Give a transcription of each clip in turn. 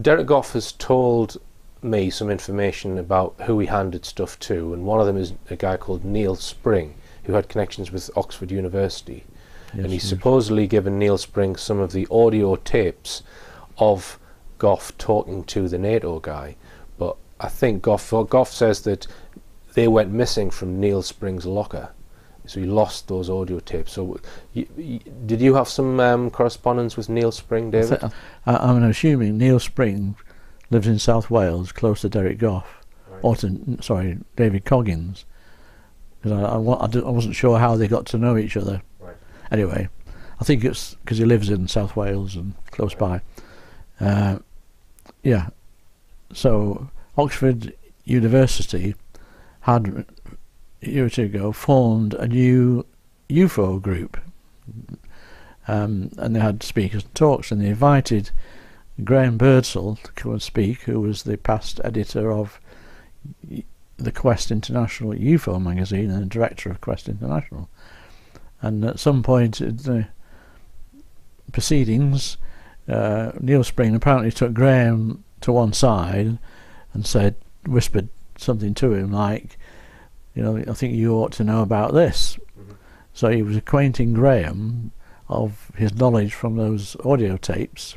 Derek Goff has told me some information about who he handed stuff to, and one of them is a guy called Neil Spring, who had connections with Oxford University. Yes, and he's supposedly given Neil Spring some of the audio tapes of Goff talking to the NATO guy. But I think Goff says that they went missing from Neil Spring's locker, so he lost those audio tapes. So did you have some correspondence with Neil Spring, David? I'm assuming Neil Spring lives in South Wales, close to Derek Goff, right. Or to, sorry, David Coggins, because I wasn't sure how they got to know each other. Right. Anyway, I think it's because he lives in South Wales and close by. Yeah, so Oxford University had a year or two ago formed a new UFO group, and they had speakers and talks, and they invited Graham Birdsall to come and speak, who was the past editor of the Quest International UFO magazine and director of Quest International. And at some point in the proceedings, Neil Spring apparently took Graham to one side and whispered something to him like, you know, I think you ought to know about this. Mm-hmm. So he was acquainting Graham of his knowledge from those audio tapes,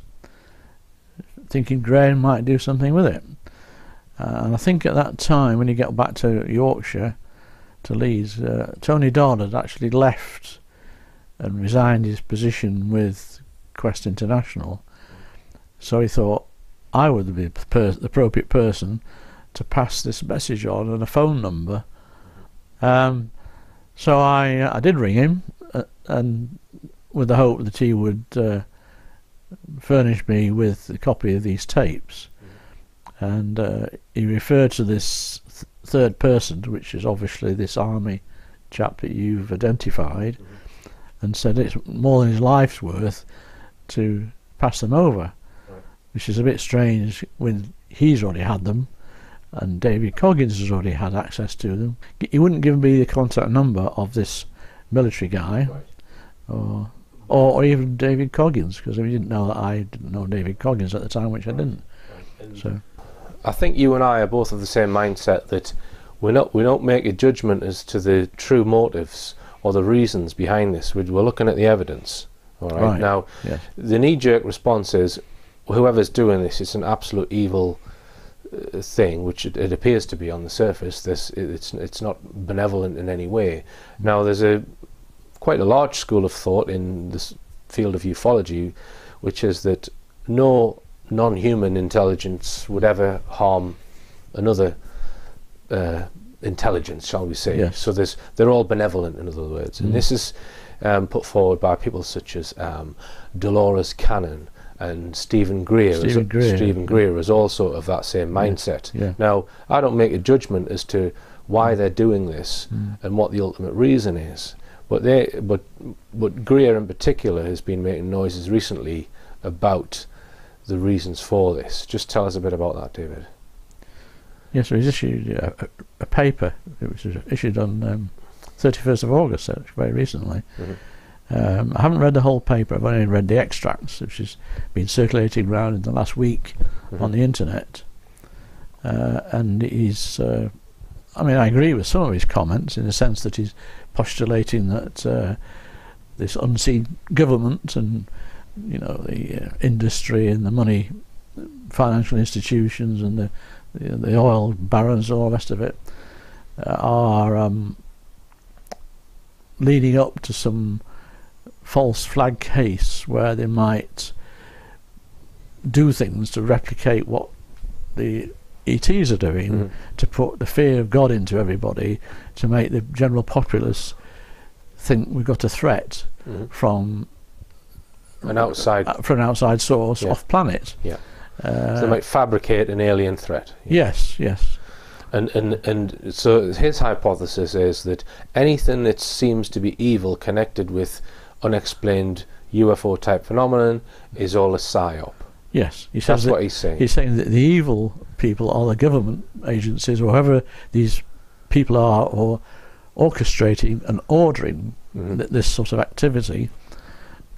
thinking Graham might do something with it. And I think at that time, when he got back to Yorkshire, to Leeds, Tony Dodd had actually left and resigned his position with Quest International. So he thought, I would be the appropriate person to pass this message on and a phone number. So I did ring him, and with the hope that he would furnish me with a copy of these tapes. And he referred to this third person, which is obviously this army chap that you've identified, and said it's more than his life's worth to pass them over, which is a bit strange when he's already had them and David Coggins has already had access to them. He wouldn't give me the contact number of this military guy, or even David Coggins, because he didn't know that I didn't know David Coggins at the time, which I didn't. So I think you and I are both of the same mindset, that we don't make a judgment as to the true motives or the reasons behind this. We're looking at the evidence. All right. Now, yes. The knee-jerk response is, whoever's doing this, it's an absolute evil thing, which it appears to be on the surface. It's not benevolent in any way. Now, there's quite a large school of thought in this field of ufology, which is that no non-human intelligence would ever harm another intelligence, shall we say. Yes. So they're all benevolent, in other words. And this is put forward by people such as Dolores Cannon and Stephen Greer. Stephen Greer is also of that same mindset. Yeah. Now, I don't make a judgment as to why they're doing this and what the ultimate reason is, but Greer in particular has been making noises recently about the reasons for this. Just tell us a bit about that, David. Yes, so he's issued a paper, which was issued on 31st of August, so very recently. I haven't read the whole paper, I've only read the extracts, which has been circulating around in the last week on the internet. And he's, I mean, I agree with some of his comments in the sense that he's postulating that this unseen government and, you know, the industry and the money, financial institutions and the oil barons and all the rest of it are leading up to some false flag case where they might do things to replicate what the ETs are doing, to put the fear of God into everybody, to make the general populace think we've got a threat from an outside source off planet. Yeah. So they might fabricate an alien threat. Yes, yes. And so his hypothesis is that anything that seems to be evil connected with unexplained UFO type phenomenon is all a psyop. Yes, that's what he's saying. He's saying that the evil people are the government agencies, or whoever these people are, or orchestrating and ordering this sort of activity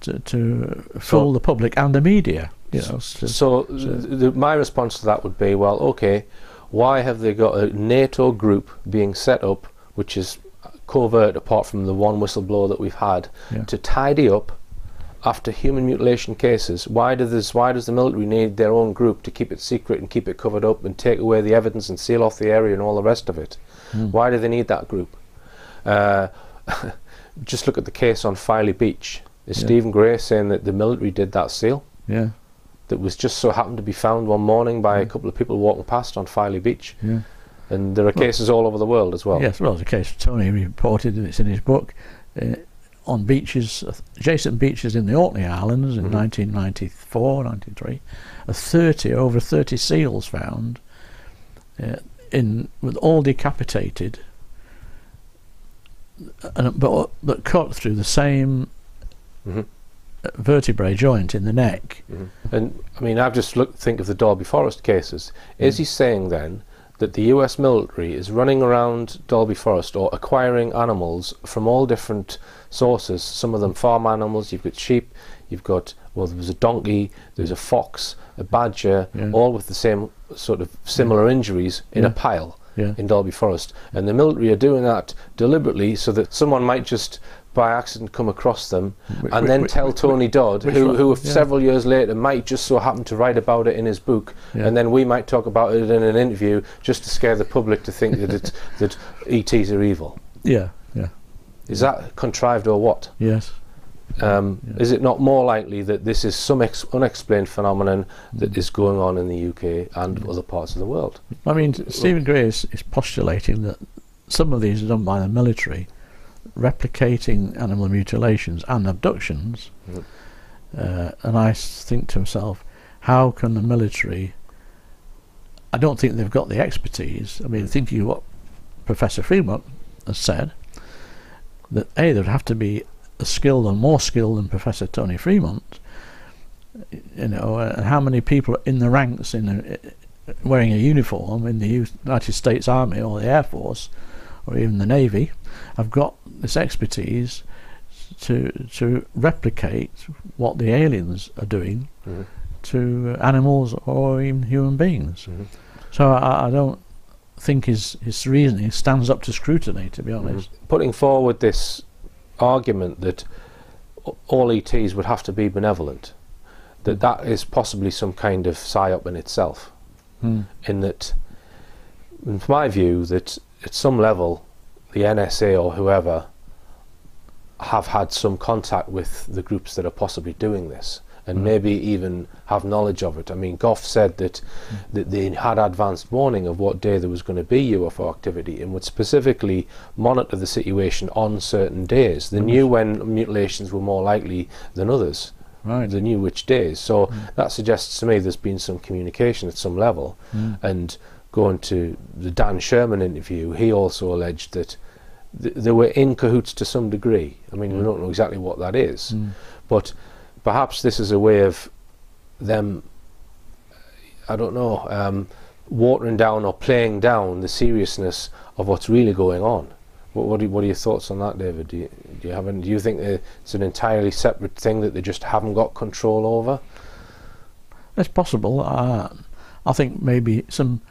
to fool the public and the media. My response to that would be, well, okay, why have they got a NATO group being set up, which is covert apart from the one whistleblower that we've had, to tidy up after human mutilation cases? Why does the military need their own group to keep it secret and keep it covered up and take away the evidence and seal off the area and all the rest of it? Why do they need that group? Just look at the case on Filey Beach. Is Stephen Gray saying that the military did that seal? Yeah. That was just so happened to be found one morning by a couple of people walking past on Filey Beach. Yeah. And there are cases all over the world as well. Yes, well, there's a case Tony reported, and it's in his book, on beaches, adjacent beaches in the Orkney Islands in 1994, 93, over 30 seals found, with all decapitated, but cut through the same vertebrae joint in the neck. And I mean, I've just think of the Dalby Forest cases. Is he saying then that the US military is running around Dalby Forest or acquiring animals from all different sources? Some of them farm animals. You've got sheep, you've got, well, there was a donkey, there's a fox, a badger, all with the same sort of similar injuries in a pile in Dalby Forest. And the military are doing that deliberately so that someone might just by accident come across them and then tell Tony Dodd, who several years later might just so happen to write about it in his book, and then we might talk about it in an interview just to scare the public to think that that ETs are evil. Is that contrived or what? Yes. Is it not more likely that this is some unexplained phenomenon that is going on in the UK and other parts of the world? I mean, Stephen Gray is postulating that some of these are done by the military, replicating animal mutilations and abductions, and I think to myself, how can the military, I don't think they've got the expertise. I mean, thinking of what Professor Fremont has said, that there'd have to be more skilled than Professor Tony Fremont, and how many people in the ranks wearing a uniform in the United States Army or the Air Force or even the Navy have got this expertise to replicate what the aliens are doing to animals or even human beings. So I don't think his reasoning stands up to scrutiny, to be honest. Putting forward this argument that all ETs would have to be benevolent, that is possibly some kind of psyop in itself, in that, in my view, that at some level the NSA or whoever have had some contact with the groups that are possibly doing this, and maybe even have knowledge of it. I mean, Goff said that they had advanced warning of what day there was going to be UFO activity and would specifically monitor the situation on certain days. They knew when mutilations were more likely than others. They knew which days. So that suggests to me there's been some communication at some level. And going to the Dan Sherman interview, he also alleged that they were in cahoots to some degree. I mean, we don't know exactly what that is, but perhaps this is a way of them, I don't know, watering down or playing down the seriousness of what's really going on. What are your thoughts on that, David? Do you think it's an entirely separate thing that they just haven't got control over? It's possible. I think maybe some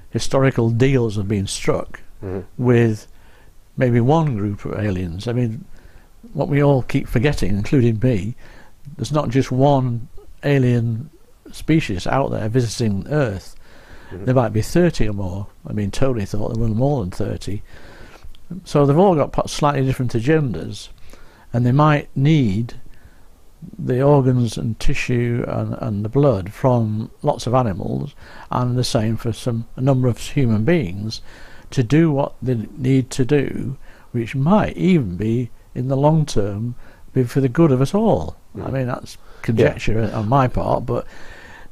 historical deals have been struck with maybe one group of aliens. I mean, what we all keep forgetting, including me, there's not just one alien species out there visiting Earth. There might be 30 or more. I mean, Tony thought there were more than 30. So they've all got slightly different agendas, and they might need the organs and tissue and the blood from lots of animals, and the same for a number of human beings, to do what they need to do, which might even be, in the long term, be for the good of us all. I mean, that's conjecture on my part, but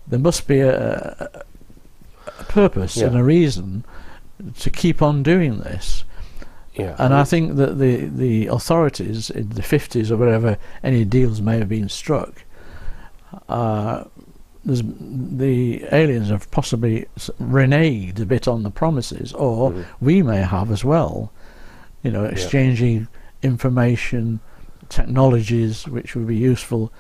there must be a purpose and a reason to keep on doing this. And I think that the authorities in the 50s or wherever any deals may have been struck, the aliens have possibly reneged a bit on the promises, or we may have as well, exchanging information, technologies which would be useful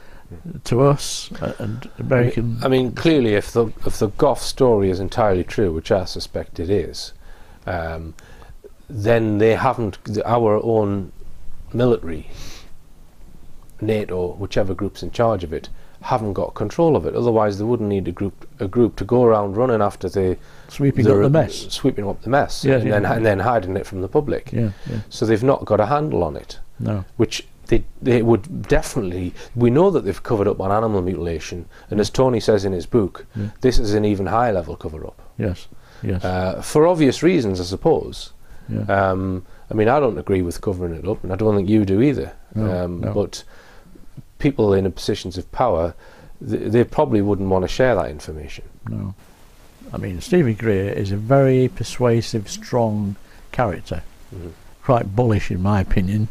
to us and American. I mean, clearly, if the Goff story is entirely true, which I suspect it is, then they haven't. Our own military, NATO, whichever group's in charge of it, haven't got control of it. Otherwise, they wouldn't need a group to go around running after sweeping up the mess, yes, and then hiding it from the public. Yeah. So they've not got a handle on it. No. Which they would definitely. We know that they've covered up on animal mutilation, and as Tony says in his book, this is an even higher level cover up. Yes. For obvious reasons, I suppose. Yeah. I mean, I don't agree with covering it up, and I don't think you do either. No. But people in positions of power, they probably wouldn't want to share that information. No. I mean, Stevie Greer is a very persuasive, strong character. Quite bullish, in my opinion.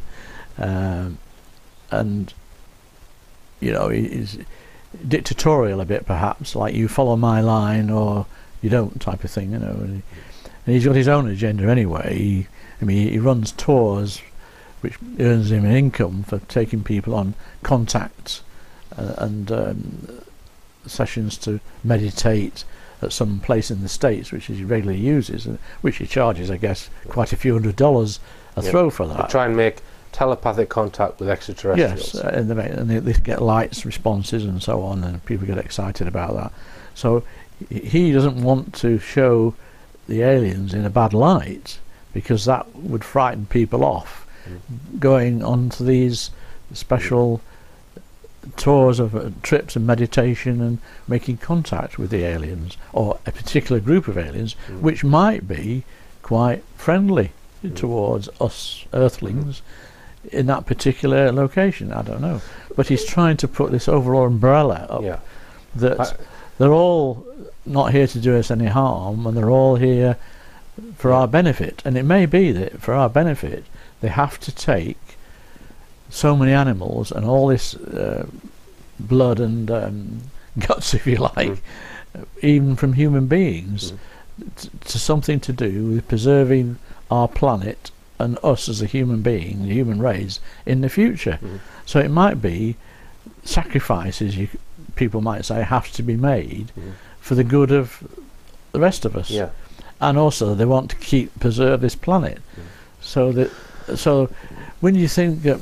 And, you know, he's dictatorial a bit, perhaps, like you follow my line or you don't type of thing, you know. And he's got his own agenda anyway. He runs tours which earns him an income for taking people on contacts and sessions to meditate at some place in the States, which he regularly uses, and which he charges, I guess, quite a few $100s a throw for that. To try and make telepathic contact with extraterrestrials. Yes, and they get lights, responses, and so on, and people get excited about that. So he doesn't want to show the aliens in a bad light, because that would frighten people off going on to these special tours of trips and meditation and making contact with the aliens, or a particular group of aliens which might be quite friendly towards us earthlings in that particular location. I don't know, but he's trying to put this overall umbrella up that they're all not here to do us any harm, and they're all here for our benefit. And it may be that for our benefit they have to take so many animals and all this blood and guts, if you like, even from human beings, to something to do with preserving our planet and us as a human being, the human race, in the future. So it might be sacrifices, people might say, have to be made for the good of the rest of us. And also they want to preserve this planet. So when you think that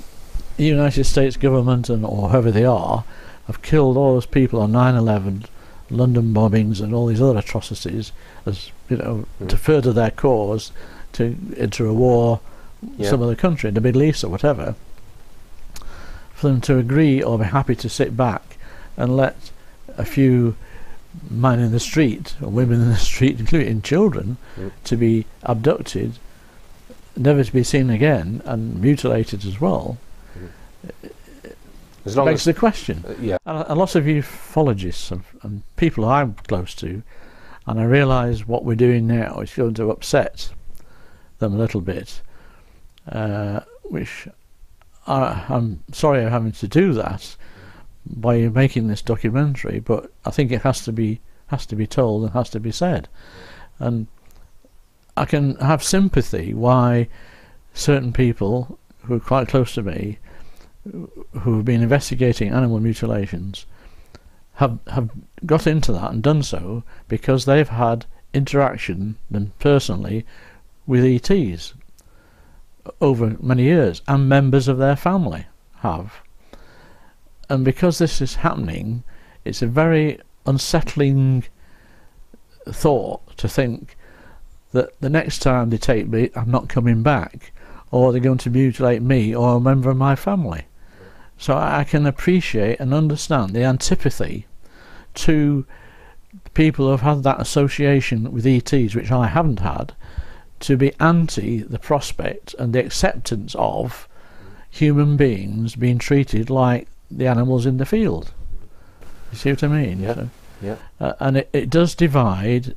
the United States government or whoever they are have killed all those people on 9/11, London bombings and all these other atrocities, as you know, to further their cause to enter a war some other country in the Middle East or whatever, for them to agree or be happy to sit back and let a few men in the street or women in the street, including children, to be abducted, never to be seen again, and mutilated as well, begs the question. And lots of ufologists and people who I'm close to, and I realise what we're doing now is going to upset them a little bit, which I'm sorry I'm having to do that by making this documentary, but I think it has to be told and has to be said. And I can have sympathy why certain people who are quite close to me, who have been investigating animal mutilations, have got into that and done so because they've had interaction personally with ETs over many years, and members of their family have. And because this is happening, it's a very unsettling thought to think that the next time they take me, I'm not coming back, or they're going to mutilate me or a member of my family. So I can appreciate and understand the antipathy to people who have had that association with ETs, which I haven't had, to be anti the prospect and the acceptance of human beings being treated like the animals in the field. You see what I mean? And it does divide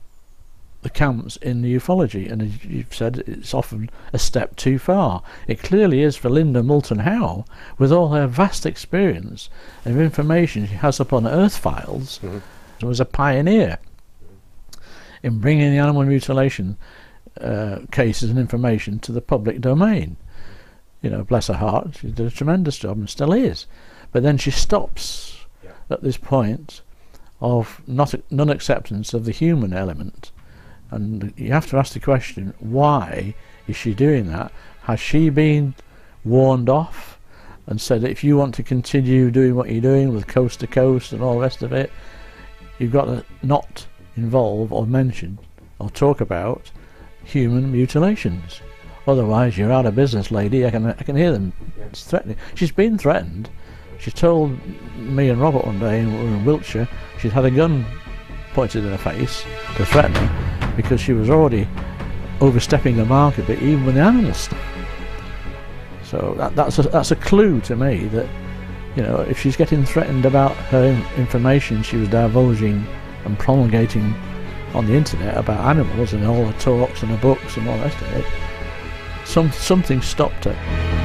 the camps in the ufology, and as you've said, it's often a step too far. It clearly is for Linda Moulton Howe, with all her vast experience of information she has upon Earth files, was a pioneer in bringing the animal mutilation cases and information to the public domain. You know, bless her heart, she did a tremendous job and still is. But then she stops at this point of non-acceptance of the human element. And you have to ask the question, why is she doing that? Has she been warned off and said that if you want to continue doing what you're doing with coast to coast and all the rest of it, you've got to not involve or mention or talk about human mutilations? Otherwise you're out of business, lady. I can hear them threatening. She's been threatened. She told me and Robert one day, and we were in Wiltshire, she'd had a gun pointed in her face to threaten her because she was already overstepping the mark a bit, even with the animal stuff. So that's a clue to me that, you know, if she's getting threatened about her information she was divulging and promulgating on the internet about animals and all her talks and her books and all the rest of it, something stopped her.